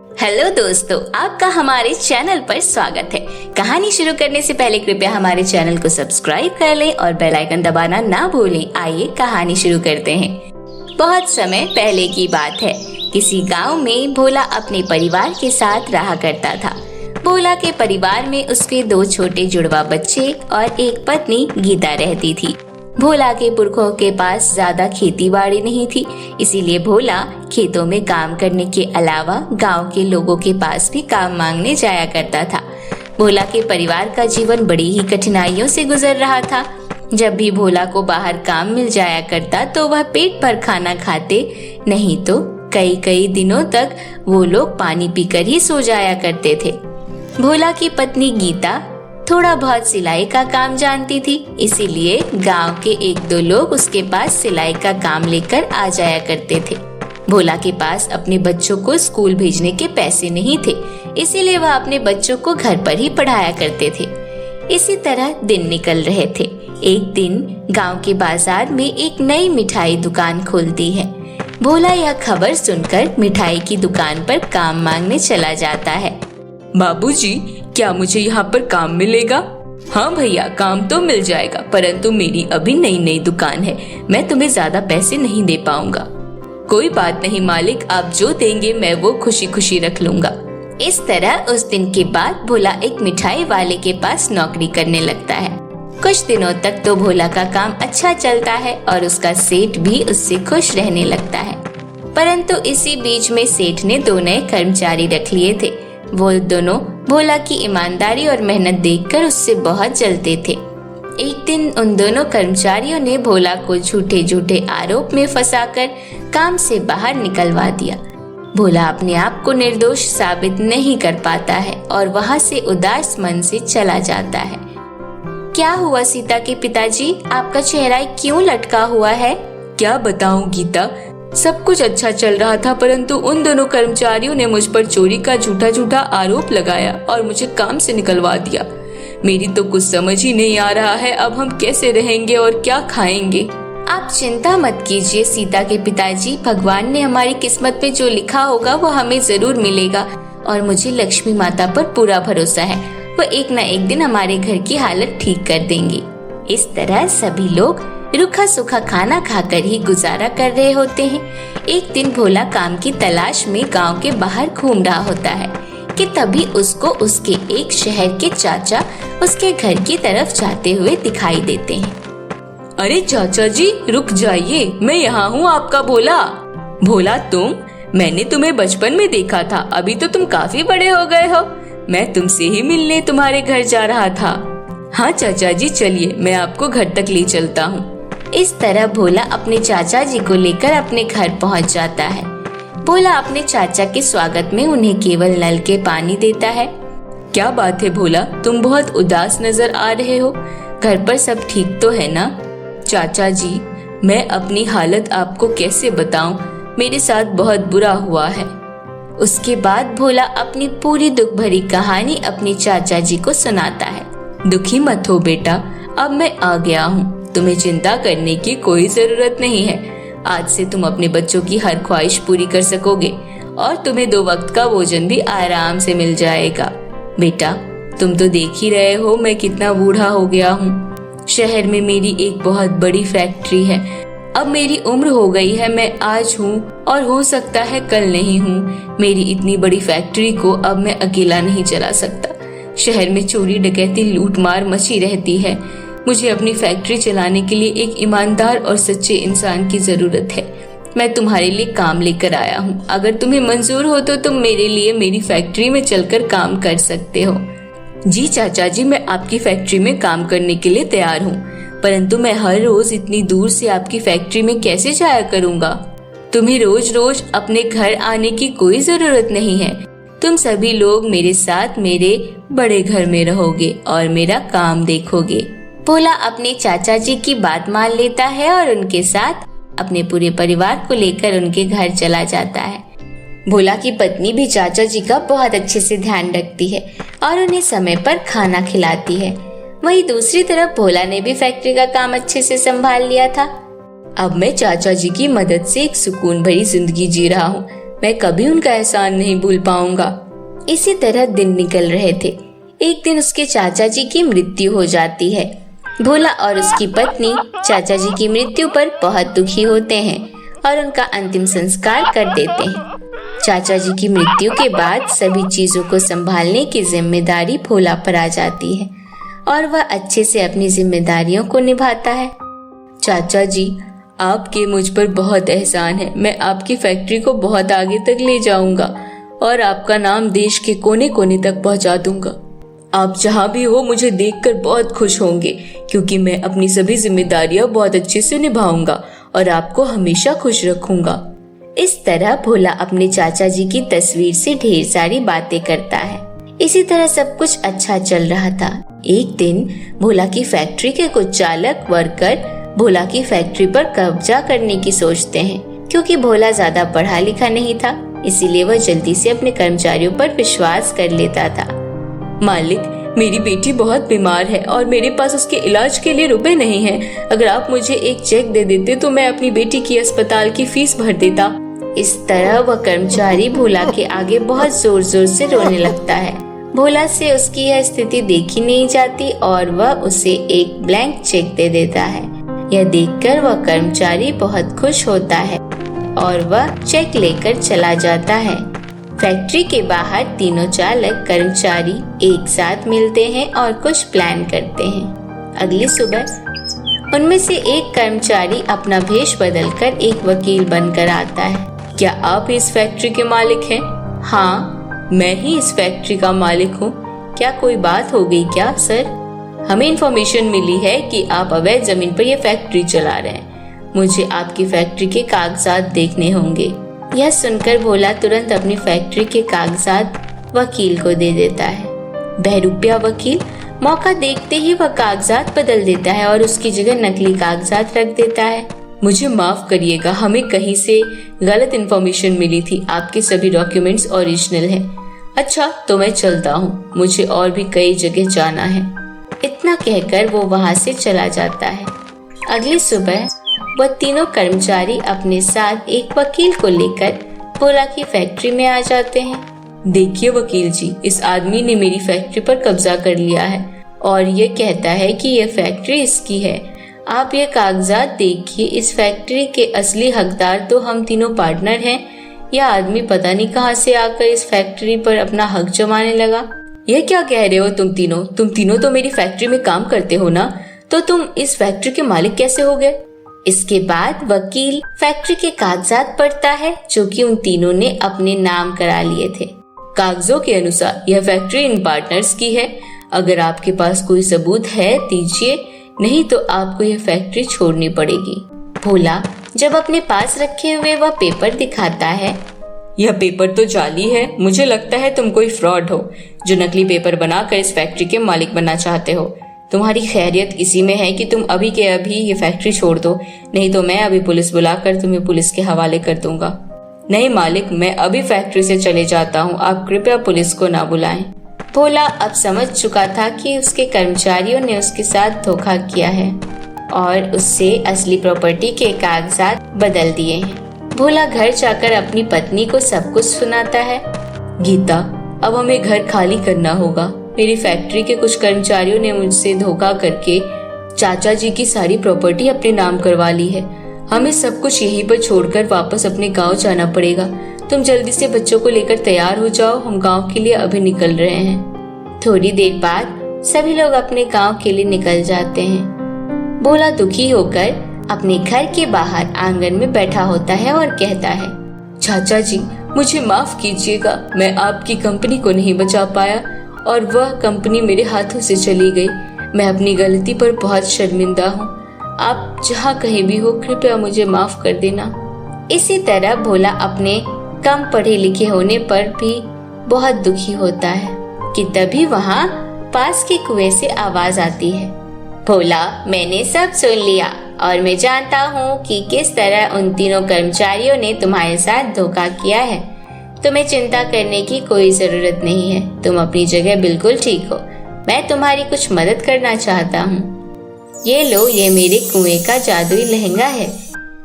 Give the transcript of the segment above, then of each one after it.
Hello दोस्तों, आपका हमारे चैनल पर स्वागत है। कहानी शुरू करने से पहले कृपया हमारे चैनल को सब्सक्राइब कर लें और बेल आइकन दबाना ना भूलें। आइए कहानी शुरू करते हैं। बहुत समय पहले की बात है। किसी गांव में भोला अपने परिवार के साथ रहा करता था। भोला के परिवार में उसके 2 छोटे जुड़वा बच्चे और एक पत्नी गीता रहती थी। भोला के पुरखों के पास ज्यादा खेती बाड़ी नहीं थी, इसीलिए भोला खेतों में काम करने के अलावा गांव के लोगों के पास भी काम मांगने जाया करता था। भोला के परिवार का जीवन बड़ी ही कठिनाइयों से गुजर रहा था। जब भी भोला को बाहर काम मिल जाया करता तो वह पेट भर खाना खाते, नहीं तो कई कई दिनों तक वो लोग पानी पीकर ही सो जाया करते थे। भोला की पत्नी गीता थोड़ा बहुत सिलाई का काम जानती थी, इसीलिए गांव के 1-2 लोग उसके पास सिलाई का काम लेकर आ जाया करते थे। भोला के पास अपने बच्चों को स्कूल भेजने के पैसे नहीं थे, इसीलिए वह अपने बच्चों को घर पर ही पढ़ाया करते थे। इसी तरह दिन निकल रहे थे। एक दिन गांव के बाजार में एक नई मिठाई दुकान खुलती है। भोला यह खबर सुनकर मिठाई की दुकान पर काम मांगने चला जाता है। बाबूजी, क्या मुझे यहाँ पर काम मिलेगा? हाँ भैया, काम तो मिल जाएगा, परंतु मेरी अभी नई दुकान है, मैं तुम्हें ज्यादा पैसे नहीं दे पाऊंगा। कोई बात नहीं मालिक, आप जो देंगे मैं वो खुशी खुशी रख लूंगा। इस तरह उस दिन के बाद भोला एक मिठाई वाले के पास नौकरी करने लगता है। कुछ दिनों तक तो भोला का काम अच्छा चलता है और उसका सेठ भी उससे खुश रहने लगता है। परंतु इसी बीच में सेठ ने 2 नए कर्मचारी रख लिए थे। वो दोनों भोला की ईमानदारी और मेहनत देखकर उससे बहुत जलते थे। एक दिन उन दोनों कर्मचारियों ने भोला को झूठे आरोप में फंसाकर काम से बाहर निकलवा दिया। भोला अपने आप को निर्दोष साबित नहीं कर पाता है और वहाँ से उदास मन से चला जाता है। क्या हुआ सीता के पिताजी, आपका चेहरा क्यों लटका हुआ है? क्या बताऊं गीता, सब कुछ अच्छा चल रहा था, परंतु उन दोनों कर्मचारियों ने मुझ पर चोरी का झूठा आरोप लगाया और मुझे काम से निकलवा दिया। मेरी तो कुछ समझ ही नहीं आ रहा है, अब हम कैसे रहेंगे और क्या खाएंगे? आप चिंता मत कीजिए सीता के पिताजी, भगवान ने हमारी किस्मत में जो लिखा होगा वो हमें जरूर मिलेगा और मुझे लक्ष्मी माता पर पूरा भरोसा है, वो एक न एक दिन हमारे घर की हालत ठीक कर देंगी। इस तरह सभी लोग रूखा सूखा खाना खाकर ही गुजारा कर रहे होते हैं। एक दिन भोला काम की तलाश में गांव के बाहर घूम रहा होता है कि तभी उसको उसके एक शहर के चाचा उसके घर की तरफ जाते हुए दिखाई देते हैं। अरे चाचा जी, रुक जाइए, मैं यहाँ हूँ, आपका भोला। भोला तुम? मैंने तुम्हें बचपन में देखा था, अभी तो तुम काफी बड़े हो गए हो। मैं तुमसे ही मिलने तुम्हारे घर जा रहा था। हाँ चाचा जी, चलिए मैं आपको घर तक ले चलता हूँ। इस तरह भोला अपने चाचा जी को लेकर अपने घर पहुंच जाता है। भोला अपने चाचा के स्वागत में उन्हें केवल नल के पानी देता है। क्या बात है भोला, तुम बहुत उदास नजर आ रहे हो, घर पर सब ठीक तो है ना? चाचा जी, मैं अपनी हालत आपको कैसे बताऊं, मेरे साथ बहुत बुरा हुआ है। उसके बाद भोला अपनी पूरी दुख भरी कहानी अपने चाचा जी को सुनाता है। दुखी मत हो बेटा, अब मैं आ गया हूँ, तुम्हें चिंता करने की कोई जरूरत नहीं है। आज से तुम अपने बच्चों की हर ख्वाहिश पूरी कर सकोगे और तुम्हें 2 वक्त का भोजन भी आराम से मिल जाएगा। बेटा, तुम तो देख ही रहे हो मैं कितना बूढ़ा हो गया हूँ। शहर में मेरी एक बहुत बड़ी फैक्ट्री है। अब मेरी उम्र हो गई है, मैं आज हूँ और हो सकता है कल नहीं हूँ। मेरी इतनी बड़ी फैक्ट्री को अब मैं अकेला नहीं चला सकता। शहर में चोरी डकैती लूटमार मची रहती है। मुझे अपनी फैक्ट्री चलाने के लिए एक ईमानदार और सच्चे इंसान की जरूरत है। मैं तुम्हारे लिए काम लेकर आया हूँ, अगर तुम्हें मंजूर हो तो तुम मेरे लिए मेरी फैक्ट्री में चलकर काम कर सकते हो। जी चाचा जी, मैं आपकी फैक्ट्री में काम करने के लिए तैयार हूँ, परंतु मैं हर रोज इतनी दूर से आपकी फैक्ट्री में कैसे जाया करूँगा? तुम्हें रोज रोज अपने घर आने की कोई जरूरत नहीं है। तुम सभी लोग मेरे साथ मेरे बड़े घर में रहोगे और मेरा काम देखोगे। भोला अपने चाचा जी की बात मान लेता है और उनके साथ अपने पूरे परिवार को लेकर उनके घर चला जाता है। भोला की पत्नी भी चाचा जी का बहुत अच्छे से ध्यान रखती है और उन्हें समय पर खाना खिलाती है। वहीं दूसरी तरफ भोला ने भी फैक्ट्री का काम अच्छे से संभाल लिया था। अब मैं चाचा जी की मदद से एक सुकून भरी जिंदगी जी रहा हूँ। मैं कभी उनका एहसान नहीं भूल पाऊंगा। इसी तरह दिन निकल रहे थे। एक दिन उसके चाचा जी की मृत्यु हो जाती है। भोला और उसकी पत्नी चाचा जी की मृत्यु पर बहुत दुखी होते हैं और उनका अंतिम संस्कार कर देते हैं। चाचा जी की मृत्यु के बाद सभी चीजों को संभालने की जिम्मेदारी भोला पर आ जाती है और वह अच्छे से अपनी जिम्मेदारियों को निभाता है। चाचा जी, आपके मुझ पर बहुत एहसान है। मैं आपकी फैक्ट्री को बहुत आगे तक ले जाऊंगा और आपका नाम देश के कोने कोने तक पहुंचा दूंगा। आप जहां भी हो मुझे देखकर बहुत खुश होंगे, क्योंकि मैं अपनी सभी जिम्मेदारियां बहुत अच्छे से निभाऊंगा और आपको हमेशा खुश रखूंगा। इस तरह भोला अपने चाचा जी की तस्वीर से ढेर सारी बातें करता है। इसी तरह सब कुछ अच्छा चल रहा था। एक दिन भोला की फैक्ट्री के कुछ चालक वर्कर भोला की फैक्ट्री पर कब्जा करने की सोचते हैं। क्योंकि भोला ज्यादा पढ़ा लिखा नहीं था, इसीलिए वह जल्दी से अपने कर्मचारियों पर विश्वास कर लेता था। मालिक, मेरी बेटी बहुत बीमार है और मेरे पास उसके इलाज के लिए रुपए नहीं हैं। अगर आप मुझे एक चेक दे देते तो मैं अपनी बेटी की अस्पताल की फीस भर देता। इस तरह वह कर्मचारी भोला के आगे बहुत जोर जोर से रोने लगता है। भोला से उसकी यह स्थिति देखी नहीं जाती और वह उसे एक ब्लैंक चेक दे देता है। यह देखकर वह कर्मचारी बहुत खुश होता है और वह चेक लेकर चला जाता है। फैक्ट्री के बाहर तीनों चालक कर्मचारी एक साथ मिलते हैं और कुछ प्लान करते हैं। अगली सुबह उनमें से एक कर्मचारी अपना भेष बदलकर एक वकील बनकर आता है। क्या आप इस फैक्ट्री के मालिक हैं? हाँ, मैं ही इस फैक्ट्री का मालिक हूँ। क्या कोई बात हो गई क्या सर? हमें इन्फॉर्मेशन मिली है कि आप अवैध जमीन पर यह फैक्ट्री चला रहे हैं। मुझे आपकी फैक्ट्री के कागजात देखने होंगे। यह सुनकर भोला तुरंत अपनी फैक्ट्री के कागजात वकील को दे देता है। बहरूपिया वकील मौका देखते ही वह कागजात बदल देता है और उसकी जगह नकली कागजात रख देता है। मुझे माफ करिएगा, हमें कहीं से गलत इन्फॉर्मेशन मिली थी। आपके सभी डॉक्यूमेंट्स ओरिजिनल हैं। अच्छा, तो मैं चलता हूँ, मुझे और भी कई जगह जाना है। इतना कहकर वो वहाँ से चला जाता है। अगली सुबह वह तीनों कर्मचारी अपने साथ एक वकील को लेकर भोला की फैक्ट्री में आ जाते हैं। देखिए वकील जी, इस आदमी ने मेरी फैक्ट्री पर कब्जा कर लिया है और ये कहता है कि यह फैक्ट्री इसकी है। आप ये कागजात देखिए। इस फैक्ट्री के असली हकदार तो हम तीनों पार्टनर हैं। यह आदमी पता नहीं कहां से आकर इस फैक्ट्री पर अपना हक जमाने लगा। यह क्या कह रहे हो तुम तीनों तो मेरी फैक्ट्री में काम करते हो ना, तो तुम इस फैक्ट्री के मालिक कैसे हो गए? इसके बाद वकील फैक्ट्री के कागजात पढ़ता है जो कि उन तीनों ने अपने नाम करा लिए थे। कागजों के अनुसार यह फैक्ट्री इन पार्टनर्स की है। अगर आपके पास कोई सबूत है दीजिए, नहीं तो आपको यह फैक्ट्री छोड़नी पड़ेगी। भोला जब अपने पास रखे हुए वह पेपर दिखाता है। यह पेपर तो जाली है। मुझे लगता है तुम कोई फ्रॉड हो जो नकली पेपर बनाकर इस फैक्ट्री के मालिक बनना चाहते हो। तुम्हारी खैरियत इसी में है कि तुम अभी के अभी ये फैक्ट्री छोड़ दो, नहीं तो मैं अभी पुलिस बुलाकर तुम्हें पुलिस के हवाले कर दूंगा। नहीं मालिक, मैं अभी फैक्ट्री से चले जाता हूँ, आप कृपया पुलिस को ना बुलाएं। भोला अब समझ चुका था कि उसके कर्मचारियों ने उसके साथ धोखा किया है और उससे असली प्रॉपर्टी के कागजात बदल दिए हैं। भोला घर जाकर अपनी पत्नी को सब कुछ सुनाता है। गीता, अब हमें घर खाली करना होगा। मेरी फैक्ट्री के कुछ कर्मचारियों ने मुझसे धोखा करके चाचा जी की सारी प्रॉपर्टी अपने नाम करवा ली है। हमें सब कुछ यहीं पर छोड़कर वापस अपने गांव जाना पड़ेगा। तुम जल्दी से बच्चों को लेकर तैयार हो जाओ, हम गांव के लिए अभी निकल रहे हैं। थोड़ी देर बाद सभी लोग अपने गांव के लिए निकल जाते हैं। भोला दुखी होकर अपने घर के बाहर आंगन में बैठा होता है और कहता है, चाचा जी मुझे माफ कीजिएगा, मैं आपकी कंपनी को नहीं बचा पाया और वह कंपनी मेरे हाथों से चली गई। मैं अपनी गलती पर बहुत शर्मिंदा हूँ। आप जहाँ कहीं भी हो कृपया मुझे माफ कर देना। इसी तरह भोला अपने कम पढ़े लिखे होने पर भी बहुत दुखी होता है कि तभी वहाँ पास के कुएं से आवाज आती है। भोला, मैंने सब सुन लिया और मैं जानता हूँ कि किस तरह उन तीनों कर्मचारियों ने तुम्हारे साथ धोखा किया है। तुम्हें चिंता करने की कोई जरूरत नहीं है, तुम अपनी जगह बिल्कुल ठीक हो। मैं तुम्हारी कुछ मदद करना चाहता हूँ। ये लो, ये मेरे कुएं का जादुई लहंगा है।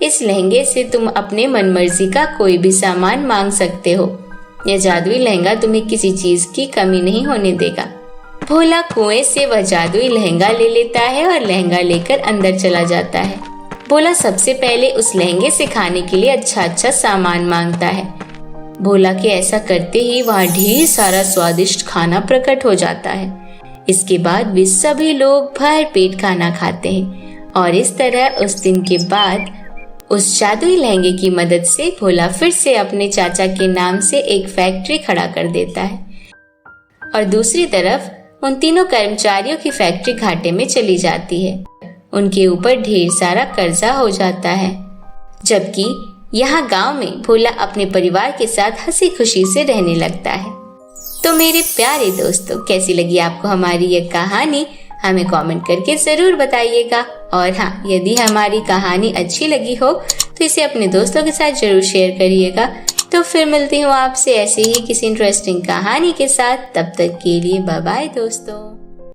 इस लहंगे से तुम अपने मनमर्जी का कोई भी सामान मांग सकते हो। यह जादुई लहंगा तुम्हें किसी चीज की कमी नहीं होने देगा। भोला कुएं से वह जादुई लहंगा ले लेता है और लहंगा लेकर अंदर चला जाता है। भोला सबसे पहले उस लहंगे से खाने के लिए अच्छा सामान मांगता है। भोला के ऐसा करते ही वहाँ ढेर सारा स्वादिष्ट खाना प्रकट हो जाता है। इसके बाद वे सभी लोग भर पेट खाना खाते हैं और इस तरह उस दिन के बाद उस जादुई लहंगे की मदद से भोला फिर से अपने चाचा के नाम से एक फैक्ट्री खड़ा कर देता है और दूसरी तरफ उन तीनों कर्मचारियों की फैक्ट्री घाटे में चली जाती है। उनके ऊपर ढेर सारा कर्जा हो जाता है, जबकि यहाँ गांव में भोला अपने परिवार के साथ हंसी खुशी से रहने लगता है। तो मेरे प्यारे दोस्तों, कैसी लगी आपको हमारी ये कहानी? हमें कमेंट करके जरूर बताइएगा। और हाँ, यदि हमारी कहानी अच्छी लगी हो तो इसे अपने दोस्तों के साथ जरूर शेयर करिएगा। तो फिर मिलती हूँ आपसे ऐसे ही किसी इंटरेस्टिंग कहानी के साथ। तब तक के लिए बाय बाय दोस्तों।